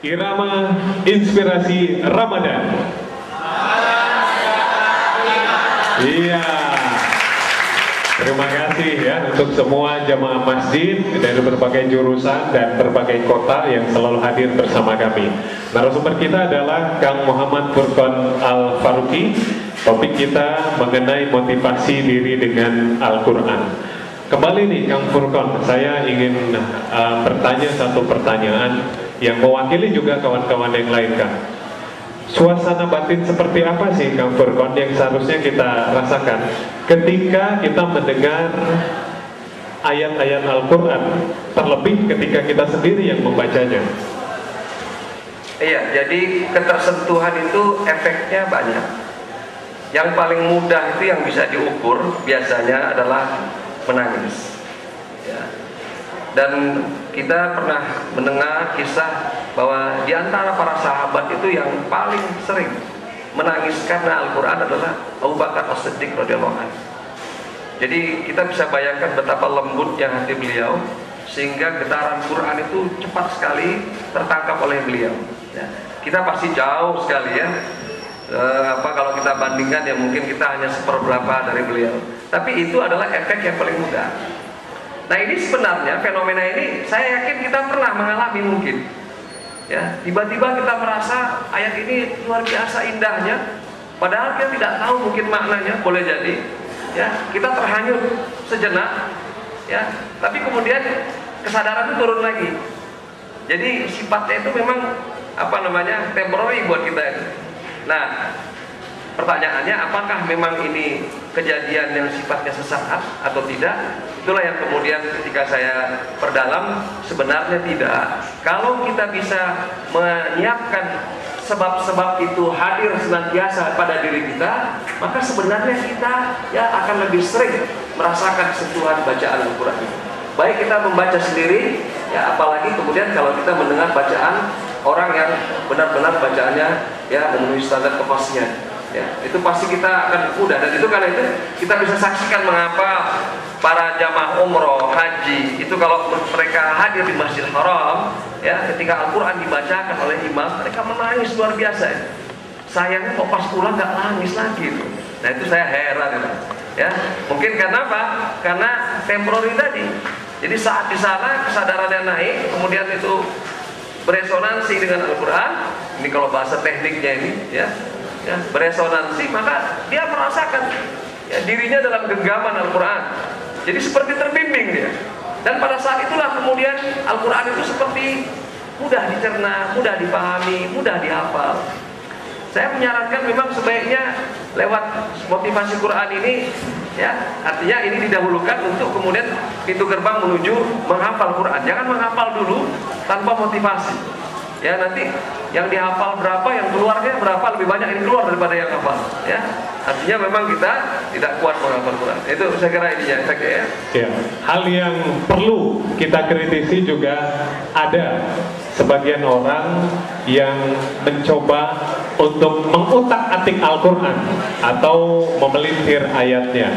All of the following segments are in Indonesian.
Irama Inspirasi Ramadan. Iya. Terima kasih ya untuk semua jamaah masjid dari berbagai jurusan dan berbagai kota yang selalu hadir bersama kami. Narasumber kita adalah Kang Muhammad Furqan Al-Faruqi. Topik kita mengenai motivasi diri dengan Al-Quran. Kembali nih Kang Furqan, saya ingin bertanya satu pertanyaan yang mewakili juga kawan-kawan yang lain, Kang. Suasana batin seperti apa sih Kang Furqan yang seharusnya kita rasakan ketika kita mendengar ayat-ayat Al-Quran, terlebih ketika kita sendiri yang membacanya? Iya, jadi ketersentuhan itu efeknya banyak. Yang paling mudah itu yang bisa diukur biasanya adalah menangis ya. Dan kita pernah mendengar kisah bahwa di antara para sahabat itu yang paling sering menangis karena Al-Quran adalah Abu Bakar As-Siddiq radhiyallahu anhu. Jadi kita bisa bayangkan betapa lembutnya hati beliau sehingga getaran Quran itu cepat sekali tertangkap oleh beliau ya. Kita pasti jauh sekali ya, kalau kita bandingkan ya mungkin kita hanya seperberapa dari beliau. Tapi itu adalah efek yang paling mudah. Nah ini sebenarnya fenomena ini saya yakin kita pernah mengalami mungkin ya, tiba-tiba kita merasa ayat ini luar biasa indahnya, padahal kita tidak tahu mungkin maknanya, boleh jadi ya kita terhanyut sejenak ya, tapi kemudian kesadaran itu turun lagi. Jadi sifatnya itu memang temporary buat kita itu. Nah pertanyaannya, apakah memang ini kejadian yang sifatnya sesaat atau tidak? Itulah yang kemudian ketika saya perdalam, sebenarnya tidak. Kalau kita bisa menyiapkan sebab-sebab itu hadir senantiasa pada diri kita, maka sebenarnya kita ya akan lebih sering merasakan sentuhan bacaan Al-Quran itu. Baik kita membaca sendiri, ya apalagi kemudian kalau kita mendengar bacaan orang yang benar-benar bacaannya ya memenuhi standar kepastian. Ya, itu pasti kita akan mudah, dan itu karena itu kita bisa saksikan mengapa para jamaah umroh, haji itu kalau mereka hadir di Masjidil Haram ya, ketika Al-Quran dibacakan oleh imam, mereka menangis luar biasa ya. Sayangnya kok pas pulang nggak nangis lagi itu. Nah itu saya heran ya. Mungkin karena apa? Karena temporary tadi. Jadi saat di sana kesadarannya naik, kemudian itu beresonansi dengan Al-Quran. Ini kalau bahasa tekniknya ini ya, beresonansi, maka dia merasakan ya, dirinya dalam genggaman Al-Quran. Jadi seperti terbimbing dia. Dan pada saat itulah kemudian Al-Quran itu seperti mudah dicerna, mudah dipahami, mudah dihafal. Saya menyarankan memang sebaiknya lewat motivasi Quran ini ya, artinya ini didahulukan untuk kemudian pintu gerbang menuju menghafal Quran. Jangan menghafal dulu tanpa motivasi. Ya nanti yang dihafal berapa, yang keluarnya berapa, lebih banyak yang keluar daripada yang hafal ya. Artinya memang kita tidak kuat menghafal Quran. Itu saya kira ininya efeknya ya. Ya, hal yang perlu kita kritisi juga ada sebagian orang yang mencoba untuk mengutak-atik Al-Quran atau memelintir ayatnya.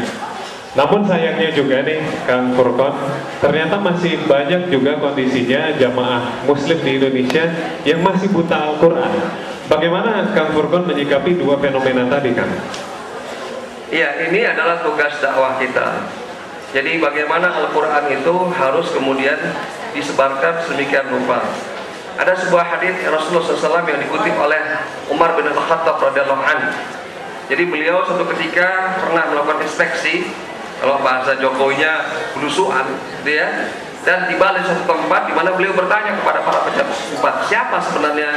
Namun sayangnya juga nih Kang Furqan, ternyata masih banyak juga kondisinya jamaah muslim di Indonesia yang masih buta Al-Quran. Bagaimana Kang Furqan menyikapi dua fenomena tadi, Kang? Iya, ini adalah tugas dakwah kita. Jadi bagaimana Al-Quran itu harus kemudian disebarkan sedemikian rupa. Ada sebuah hadis Rasulullah SAW yang dikutip oleh Umar bin Khattab radhiyallahu anhu. Jadi beliau suatu ketika pernah melakukan inspeksi, kalau bahasa Jokowinya belusuan, gitu ya. Dan tiba di suatu tempat di mana beliau bertanya kepada para pejabat setempat, siapa sebenarnya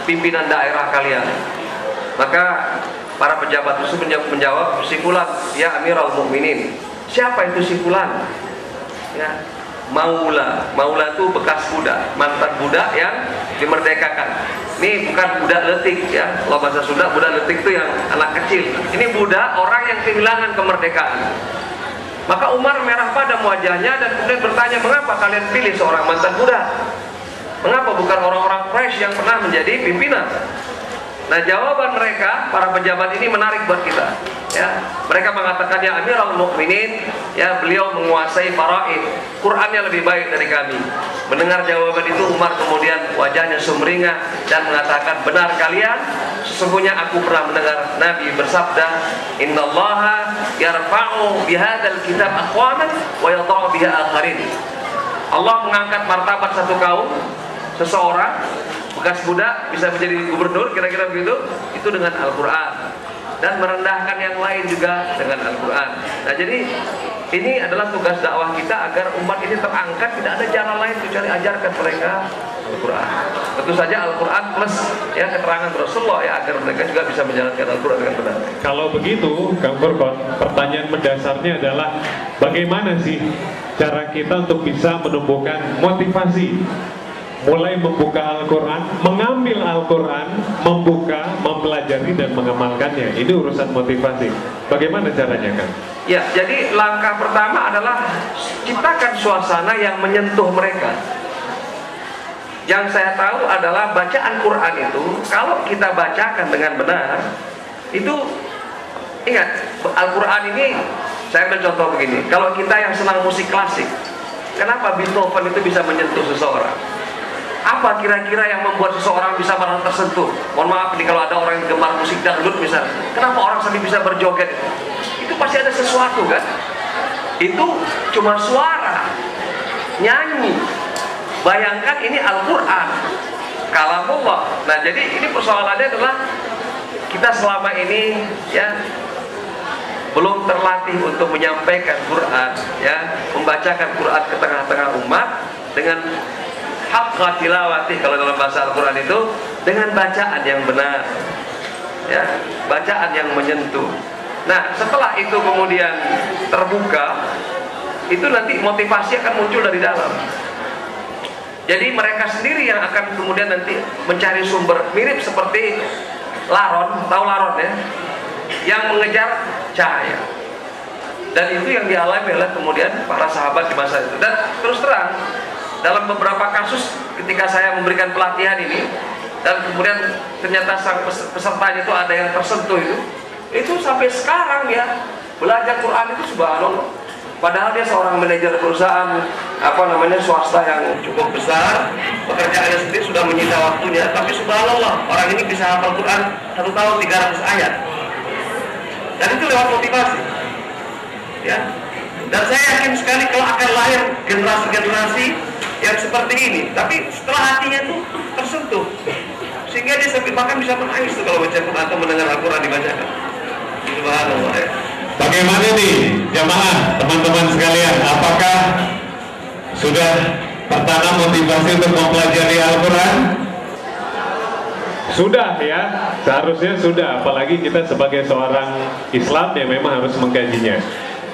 pimpinan daerah kalian? Maka para pejabat itu menjawab, si Fulan, ya Amirul Mukminin. Siapa itu si Fulan? Ya, Maula. Maula itu bekas budak, mantan budak yang dimerdekakan. Ini bukan budak letik ya, kalau bahasa Sunda budak letik itu yang anak kecil. Ini budak orang yang kehilangan kemerdekaan. Maka Umar merah padam wajahnya dan kemudian bertanya, mengapa kalian pilih seorang mantan budak? Mengapa bukan orang-orang Quraisy yang pernah menjadi pimpinan? Nah jawaban mereka, para pejabat ini menarik buat kita ya. Mereka mengatakan, ya Amirul Mukminin, ya beliau menguasai faraid, Qur'annya lebih baik dari kami. Mendengar jawaban itu, Umar kemudian wajahnya sumringah dan mengatakan, benar kalian, sesungguhnya aku pernah mendengar Nabi bersabda, innallaha yarfa'u bihadzal kitab aqwaman wa yadh'u biha akharin. Allah mengangkat martabat satu kaum, seseorang bekas budak bisa menjadi gubernur, kira-kira begitu, itu dengan Al-Quran, dan merendahkan yang lain juga dengan Al-Quran. Nah, jadi ini adalah tugas dakwah kita agar umat ini terangkat, tidak ada cara lain kecuali ajarkan mereka Al-Quran. Tentu saja Al-Quran plus ya keterangan Rasulullah ya, agar mereka juga bisa menjalankan Al-Quran dengan benar. Kalau begitu, Kang Furqon, pertanyaan mendasarnya adalah bagaimana sih cara kita untuk bisa menumbuhkan motivasi, mulai membuka Al-Quran, mengambil Al-Quran, membuka, mempelajari dan mengamalkannya. Ini urusan motivasi. Bagaimana caranya, Kang? Ya, jadi langkah pertama adalah ciptakan suasana yang menyentuh mereka. Yang saya tahu adalah bacaan Quran itu, kalau kita bacakan dengan benar, itu ingat, Al-Quran ini, saya ambil contoh begini, kalau kita yang senang musik klasik, kenapa Beethoven itu bisa menyentuh seseorang? Apa kira-kira yang membuat seseorang bisa merasa tersentuh? Mohon maaf nih kalau ada orang yang gemar musik dangdut misalnya, kenapa orang sampai bisa berjoget? Itu pasti ada sesuatu kan? Itu cuma suara, nyanyi. Bayangkan ini Al-Quran, kalamullah. Nah, jadi ini persoalannya adalah kita selama ini ya belum terlatih untuk menyampaikan Quran, ya, membacakan Quran ke tengah-tengah umat dengan haqqa tilawati, kalau dalam bahasa Al-Quran itu dengan bacaan yang benar, ya, bacaan yang menyentuh. Nah, setelah itu kemudian terbuka, itu nanti motivasi akan muncul dari dalam. Jadi mereka sendiri yang akan kemudian nanti mencari sumber, mirip seperti laron, tahu laron ya, yang mengejar cahaya. Dan itu yang dialami oleh kemudian para sahabat di masa itu. Dan terus terang, dalam beberapa kasus ketika saya memberikan pelatihan ini, dan kemudian ternyata sang pesertanya itu ada yang tersentuh itu sampai sekarang ya belajar Quran itu subhanallah. Padahal dia seorang manajer perusahaan swasta yang cukup besar, pekerjaannya sendiri sudah menyita waktunya, tapi subhanallah orang ini bisa hafal Quran 1 tahun 300 ayat. Dan itu lewat motivasi. Ya. Dan saya yakin sekali kalau akan lahir generasi-generasi yang seperti ini, tapi setelah hatinya itu tersentuh, sehingga dia sampai bahkan bisa menangis tuh kalau baca Quran atau mendengar Al-Quran dibacakan. Subhanallah ya. Bagaimana nih jamaah, teman-teman sekalian, apakah sudah tertanam motivasi untuk mempelajari Al-Quran? Sudah ya, seharusnya sudah, apalagi kita sebagai seorang Islam yang memang harus mengkajinya.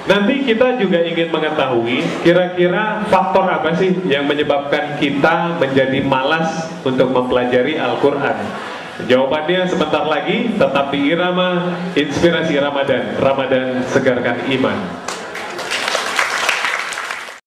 Nanti kita juga ingin mengetahui kira-kira faktor apa sih yang menyebabkan kita menjadi malas untuk mempelajari Al-Quran. Jawabannya sebentar lagi, tetap di Irama Inspirasi Ramadan. Ramadan segarkan iman.